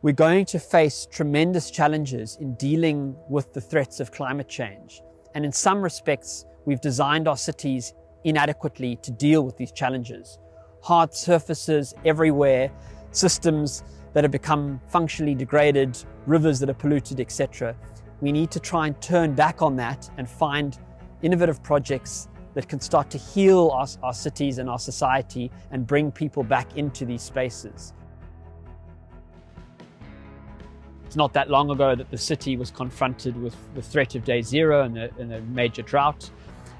We're going to face tremendous challenges in dealing with the threats of climate change. And in some respects, we've designed our cities inadequately to deal with these challenges. Hard surfaces everywhere, systems that have become functionally degraded, rivers that are polluted, etc. We need to try and turn back on that and find innovative projects that can start to heal our cities and our society and bring people back into these spaces. It's not that long ago that the city was confronted with the threat of day zero and a major drought.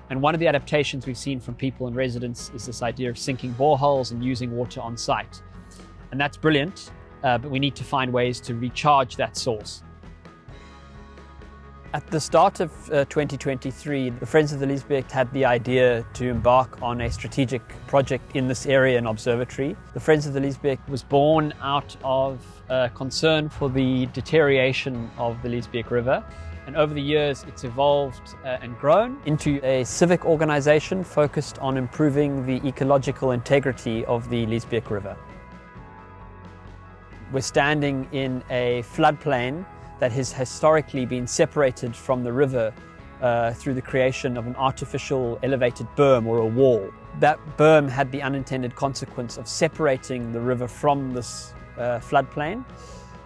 And one of the adaptations we've seen from people and residents is this idea of sinking boreholes and using water on site. And that's brilliant, but we need to find ways to recharge that source. At the start of 2023, the Friends of the Liesbeek had the idea to embark on a strategic project in this area, an observatory. The Friends of the Liesbeek was born out of concern for the deterioration of the Liesbeek River. And over the years, it's evolved and grown into a civic organization focused on improving the ecological integrity of the Liesbeek River. We're standing in a floodplain that has historically been separated from the river through the creation of an artificial elevated berm or a wall. That berm had the unintended consequence of separating the river from this floodplain,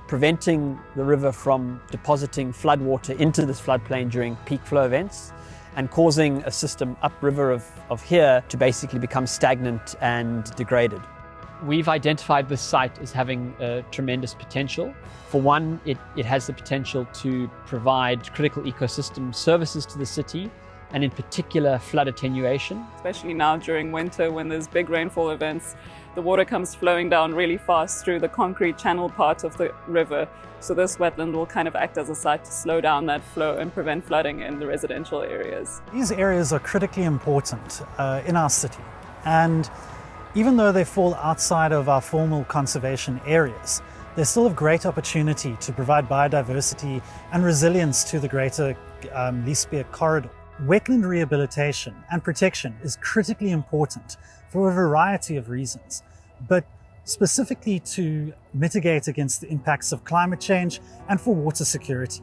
preventing the river from depositing floodwater into this floodplain during peak flow events, and causing a system upriver of here to basically become stagnant and degraded. We've identified this site as having tremendous potential. For one, it has the potential to provide critical ecosystem services to the city, and in particular flood attenuation. Especially now during winter when there's big rainfall events, the water comes flowing down really fast through the concrete channel part of the river. So this wetland will kind of act as a site to slow down that flow and prevent flooding in the residential areas. These areas are critically important in our city, and even though they fall outside of our formal conservation areas, they still have great opportunity to provide biodiversity and resilience to the greater Liesbeek corridor. Wetland rehabilitation and protection is critically important for a variety of reasons, but specifically to mitigate against the impacts of climate change and for water security.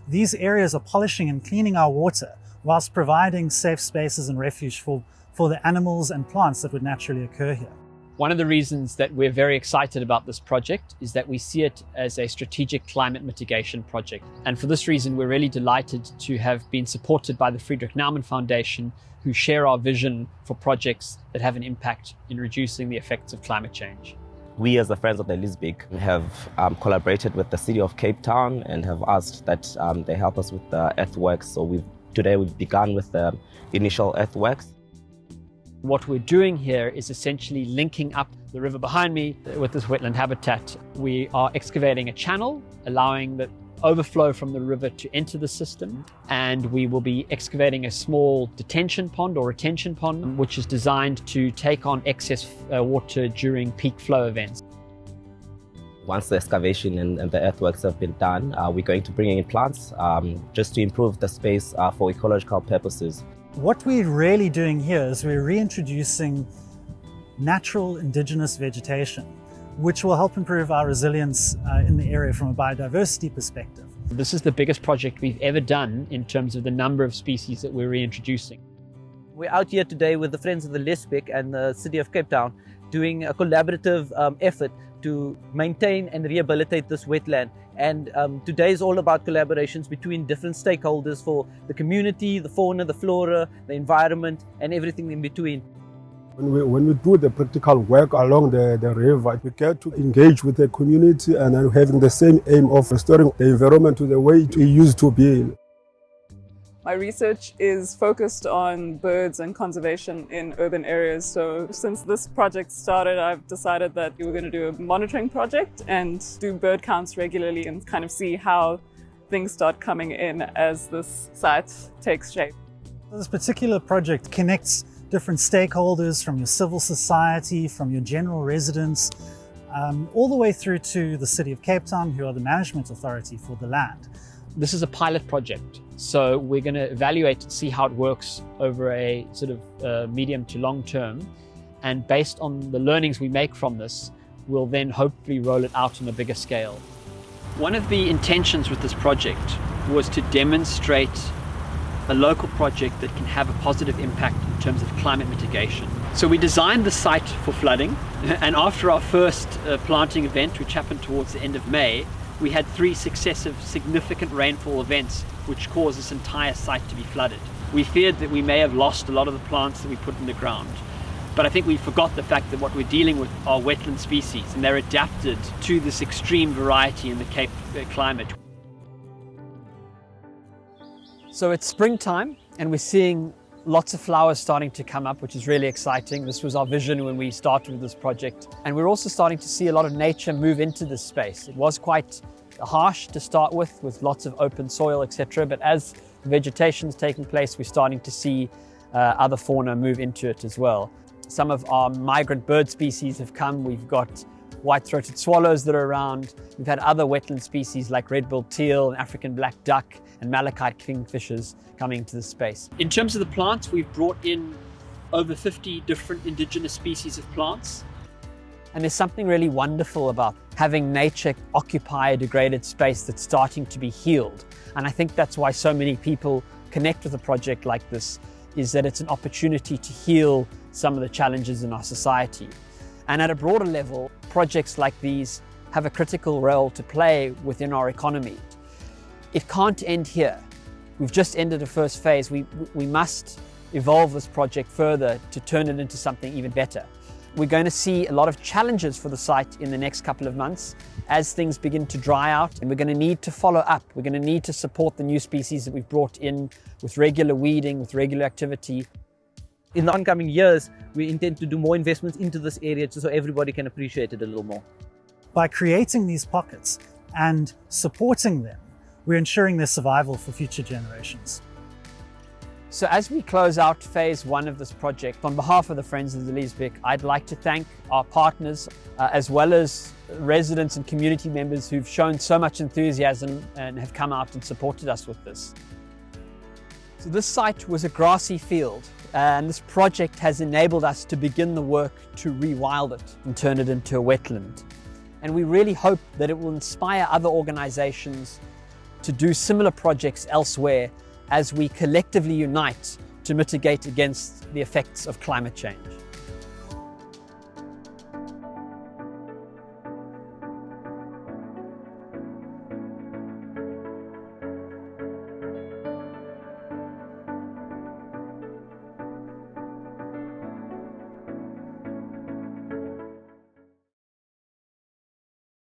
These areas are polishing and cleaning our water whilst providing safe spaces and refuge for the animals and plants that would naturally occur here. One of the reasons that we're very excited about this project is that we see it as a strategic climate mitigation project. And for this reason, we're really delighted to have been supported by the Friedrich Naumann Foundation, who share our vision for projects that have an impact in reducing the effects of climate change. We as the Friends of the Liesbeek have collaborated with the City of Cape Town and have asked that they help us with the earthworks. So today we've begun with the initial earthworks. What we're doing here is essentially linking up the river behind me with this wetland habitat. We are excavating a channel, allowing the overflow from the river to enter the system, and we will be excavating a small detention pond or retention pond, which is designed to take on excess water during peak flow events. Once the excavation and the earthworks have been done, we're going to bring in plants just to improve the space for ecological purposes. What we're really doing here is we're reintroducing natural indigenous vegetation, which will help improve our resilience in the area from a biodiversity perspective. This is the biggest project we've ever done in terms of the number of species that we're reintroducing. We're out here today with the Friends of the Liesbeek and the City of Cape Town doing a collaborative effort to maintain and rehabilitate this wetland. And today is all about collaborations between different stakeholders for the community, the fauna, the flora, the environment, and everything in between. When we do the practical work along the river, we get to engage with the community and then having the same aim of restoring the environment to the way it used to be. My research is focused on birds and conservation in urban areas. So since this project started, I've decided that we were going to do a monitoring project and do bird counts regularly and kind of see how things start coming in as this site takes shape. This particular project connects different stakeholders from your civil society, from your general residents, all the way through to the City of Cape Town, who are the management authority for the land. This is a pilot project, so we're going to evaluate and see how it works over a sort of medium to long term. And based on the learnings we make from this, we'll then hopefully roll it out on a bigger scale. One of the intentions with this project was to demonstrate a local project that can have a positive impact in terms of climate mitigation. So we designed the site for flooding, and after our first planting event, which happened towards the end of May, we had 3 successive significant rainfall events which caused this entire site to be flooded. We feared that we may have lost a lot of the plants that we put in the ground. But I think we forgot the fact that what we're dealing with are wetland species, and they're adapted to this extreme variety in the Cape climate. So it's springtime, and we're seeing lots of flowers starting to come up, which is really exciting. This was our vision when we started with this project. And we're also starting to see a lot of nature move into this space. It was quite harsh to start with lots of open soil, etc. But as the vegetation is taking place, we're starting to see other fauna move into it as well. Some of our migrant bird species have come. We've got white-throated swallows that are around. We've had other wetland species like red-billed teal and African black duck and malachite kingfishers coming into the space. In terms of the plants, we've brought in over 50 different indigenous species of plants. And there's something really wonderful about having nature occupy a degraded space that's starting to be healed. And I think that's why so many people connect with a project like this, is that it's an opportunity to heal some of the challenges in our society. And at a broader level, projects like these have a critical role to play within our economy. It can't end here. We've just ended a first phase. We must evolve this project further to turn it into something even better. We're going to see a lot of challenges for the site in the next couple of months as things begin to dry out, and we're going to need to follow up. We're going to need to support the new species that we've brought in with regular weeding, with regular activity. In the oncoming years, we intend to do more investments into this area so everybody can appreciate it a little more. By creating these pockets and supporting them, we're ensuring their survival for future generations. So as we close out phase 1 of this project, on behalf of the Friends of the Liesbeek, I'd like to thank our partners as well as residents and community members who've shown so much enthusiasm and have come out and supported us with this. So this site was a grassy field, and this project has enabled us to begin the work to rewild it and turn it into a wetland. And we really hope that it will inspire other organizations to do similar projects elsewhere as we collectively unite to mitigate against the effects of climate change.